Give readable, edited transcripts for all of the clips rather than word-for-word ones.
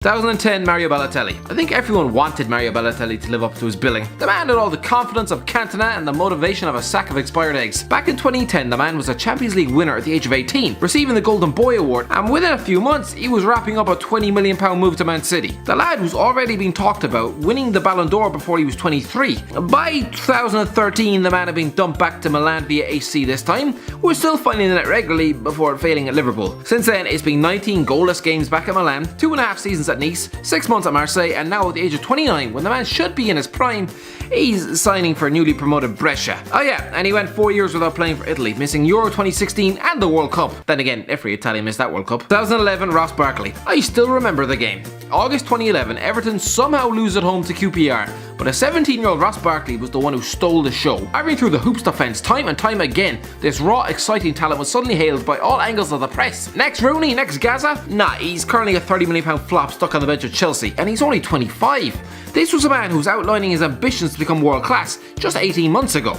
2010 Mario Balotelli. I think everyone wanted Mario Balotelli to live up to his billing. The man had all the confidence of Cantona and the motivation of a sack of expired eggs. Back in 2010, the man was a Champions League winner at the age of 18, receiving the Golden Boy Award, and within a few months, he was wrapping up a £20 million move to Man City. The lad was already being talked about winning the Ballon d'Or before he was 23. By 2013, the man had been dumped back to Milan via AC this time, was still finding the net regularly before failing at Liverpool. Since then, it's been 19 goalless games back at Milan, 2.5 seasons at Nice, 6 months at Marseille, and now at the age of 29, when the man should be in his prime, he's signing for newly promoted Brescia. Oh yeah, and he went 4 years without playing for Italy, missing Euro 2016 and the World Cup. Then again, every Italian missed that World Cup. 2011 Ross Barkley. I still remember the game. August 2011, Everton somehow lose at home to QPR, but a 17-year-old Ross Barkley was the one who stole the show. Arriving through the hoops defence time and time again, this raw, exciting talent was suddenly hailed by all angles of the press. Next Rooney, next Gaza? Nah, he's currently a £30 million flop stuck on the bench at Chelsea, and he's only 25. This was a man who was outlining his ambitions to become world class just 18 months ago.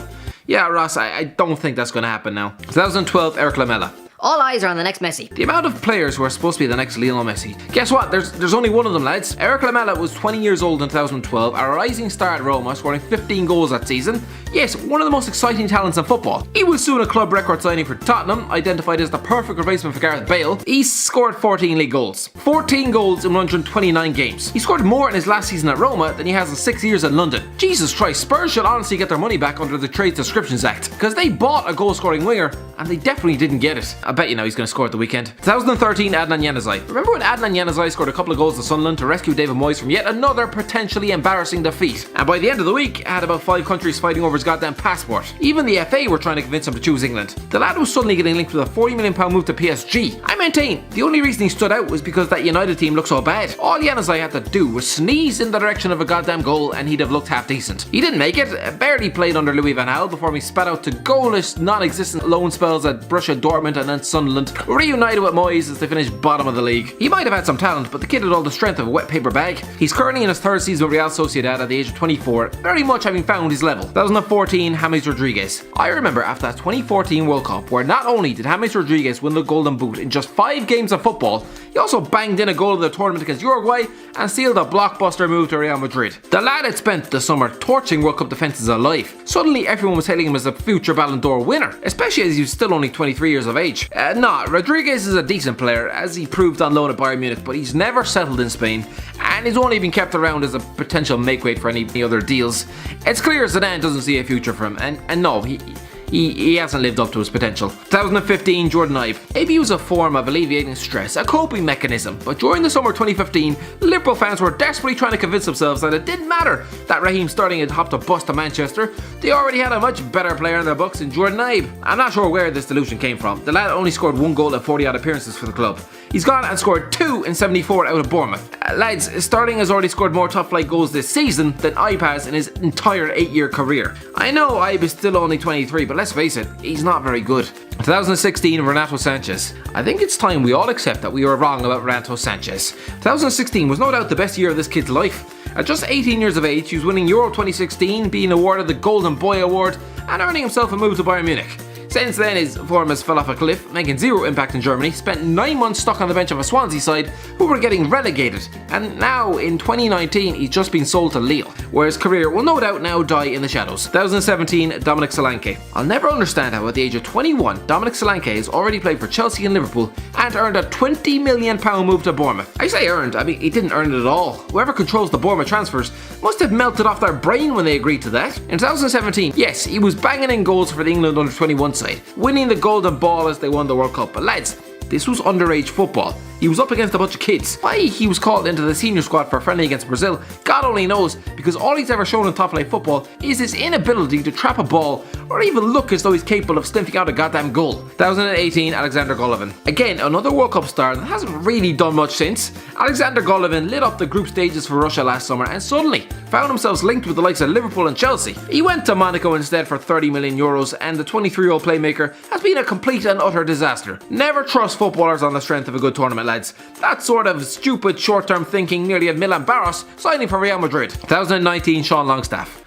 Yeah, Ross, I don't think that's going to happen now. 2012 Eric Lamela. All eyes are on the next Messi. The amount of players who are supposed to be the next Lionel Messi. Guess what? There's only one of them, lads. Eric Lamela was 20 years old in 2012, a rising star at Roma, scoring 15 goals that season. Yes, one of the most exciting talents in football. He was soon a club record signing for Tottenham, identified as the perfect replacement for Gareth Bale. He scored 14 league goals. 14 goals in 129 games. He scored more in his last season at Roma than he has in 6 years in London. Jesus Christ, Spurs should honestly get their money back under the Trade Descriptions Act, because they bought a goal-scoring winger, and they definitely didn't get it. I bet you know he's going to score at the weekend. 2013 Adnan Januzaj. Remember when Adnan Januzaj scored a couple of goals to Sunderland to rescue David Moyes from yet another potentially embarrassing defeat? And by the end of the week, had about 5 countries fighting over his goddamn passport. Even the FA were trying to convince him to choose England. The lad was suddenly getting linked with a £40 million move to PSG. I maintain, the only reason he stood out was because that United team looked so bad. All Januzaj had to do was sneeze in the direction of a goddamn goal and he'd have looked half decent. He didn't make it, barely played under Louis van Gaal before he spat out to goalless, non-existent loan spells at Borussia Dortmund and then Sunderland, reunited with Moyes as they finished bottom of the league. He might have had some talent, but the kid had all the strength of a wet paper bag. He's currently in his 3rd season with Real Sociedad at the age of 24, very much having found his level. 2014 James Rodriguez. I remember after that 2014 World Cup, where not only did James Rodriguez win the Golden Boot in just 5 games of football, he also banged in a goal in the tournament against Uruguay and sealed a blockbuster move to Real Madrid. The lad had spent the summer torching World Cup defences alive. Suddenly everyone was hailing him as a future Ballon d'Or winner, especially as he was still only 23 years of age. Rodriguez is a decent player, as he proved on loan at Bayern Munich, but he's never settled in Spain, and he's only been kept around as a potential makeweight for any other deals. It's clear Zidane doesn't see a future for him, and no, he hasn't lived up to his potential. 2015 Jordan Ibe. Maybe it was a form of alleviating stress, a coping mechanism, but during the summer 2015, Liverpool fans were desperately trying to convince themselves that it didn't matter that Raheem Sterling had hopped a bus to Manchester. They already had a much better player in their books in Jordan Ibe. I'm not sure where this delusion came from. The lad only scored 1 goal in 40 odd appearances for the club. He's gone and scored 2 in 74 out of Bournemouth. Lads, Sterling has already scored more top flight goals this season than Ibe has in his entire 8-year career. I know Ibe is still only 23, but let's face it, he's not very good. 2016 Renato Sanchez. I think it's time we all accept that we were wrong about Renato Sanchez. 2016 was no doubt the best year of this kid's life. At just 18 years of age, he was winning Euro 2016, being awarded the Golden Boy Award, and earning himself a move to Bayern Munich. Since then, his form has fell off a cliff, making zero impact in Germany, spent 9 months stuck on the bench of a Swansea side who were getting relegated, and now in 2019 he's just been sold to Lille, where his career will no doubt now die in the shadows. 2017 Dominic Solanke. I'll never understand how at the age of 21 Dominic Solanke has already played for Chelsea and Liverpool and earned a £20 million move to Bournemouth. I say earned, I mean he didn't earn it at all. Whoever controls the Bournemouth transfers must have melted off their brain when they agreed to that. In 2017, yes, he was banging in goals for the England under-21 side, winning the Golden Ball as they won the World Cup. But lads, this was underage football. He was up against a bunch of kids. Why he was called into the senior squad for a friendly against Brazil, God only knows, because all he's ever shown in top flight football is his inability to trap a ball or even look as though he's capable of sniffing out a goddamn goal. 2018 Alexander Golovin. Again, another World Cup star that hasn't really done much since. Alexander Golovin lit up the group stages for Russia last summer and suddenly found himself linked with the likes of Liverpool and Chelsea. He went to Monaco instead for €30 million, and the 23-year-old playmaker has been a complete and utter disaster. Never trust footballers on the strength of a good tournament, lads. That sort of stupid short-term thinking nearly had Milan Barros signing for Real Madrid. 2019 Sean Longstaff.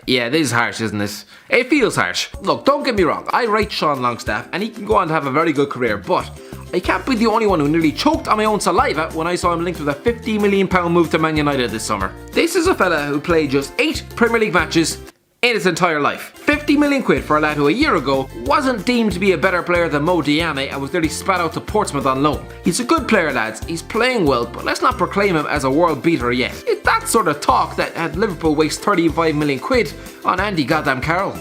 Yeah, this is harsh, isn't it? It feels harsh. Look, don't get me wrong, I rate Sean Longstaff and he can go on to have a very good career, but I can't be the only one who nearly choked on my own saliva when I saw him linked with a £50 million move to Man United this summer. This is a fella who played just 8 Premier League matches in his entire life. 50 million quid for a lad who a year ago wasn't deemed to be a better player than Mo Diame and was nearly spat out to Portsmouth on loan. He's a good player, lads, he's playing well, but let's not proclaim him as a world beater yet. It's that sort of talk that had Liverpool waste 35 million quid on Andy goddamn Carroll.